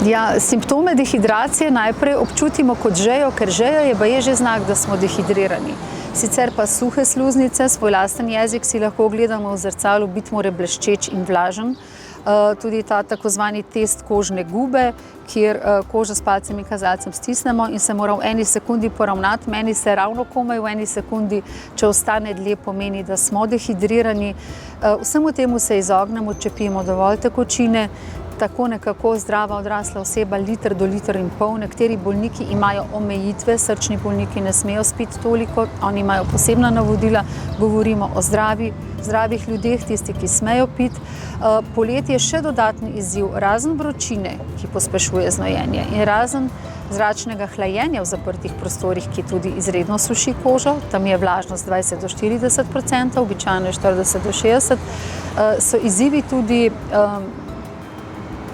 Ja, simptome dehidracije najprej občutimo kot žejo, ker žeja je baje že znak, da smo dehidrirani. Sicer pa suhe sluznice, svoj lasten jezik si lahko ogledamo v zrcalu, biti mora bleščeč in vlažen. Tudi ta tako zvani test kožne gube, kjer kožo s palcem in kazalcem stisnemo in se mora v eni sekundi poravnati. Meni se ravno komaj v eni sekundi, če ostane dlje, pomeni, da smo dehidrirani. Vsemu temu se izognemo, če pijemo dovolj tekočine. Tako nekako zdrava odrasla oseba, liter do liter in pol. Nekateri bolniki imajo omejitve, srčni bolniki ne smejo spiti toliko, oni imajo posebna navodila, govorimo o zdravih ljudeh, tisti, ki smejo piti. Poletje je še dodatni izziv, razen vročine, ki pospešuje znojenje, in razen zračnega hlajenja v zaprtih prostorih, ki tudi izredno suši kožo, tam je vlažnost 20 do 40%, običajno je 40 do 60%, so izzivi tudi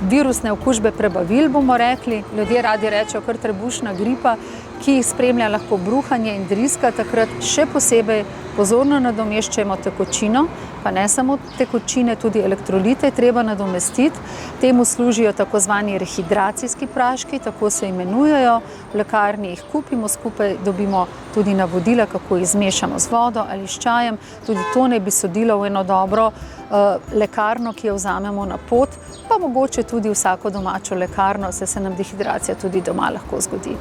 virusne okužbe prebavil, bomo rekli. Ljudje radi rečejo kar trebušna gripa, ki jih spremlja lahko bruhanje in driska. Takrat še posebej pozorno nadomeščajmo tekočino, pa ne samo tekočine, tudi elektrolite je treba nadomestiti. Temu služijo tako zvani rehidracijski praški, tako se imenujejo. V lekarni jih kupimo, skupaj dobimo tudi navodila, kako jih zmešamo z vodo ali s čajem. Tudi to ne bi sodilo v eno dobro lekarno, ki jo vzamemo na pot, pa mogoče tudi vsako domačo lekarno, saj se nam dehidracija tudi doma lahko zgodi.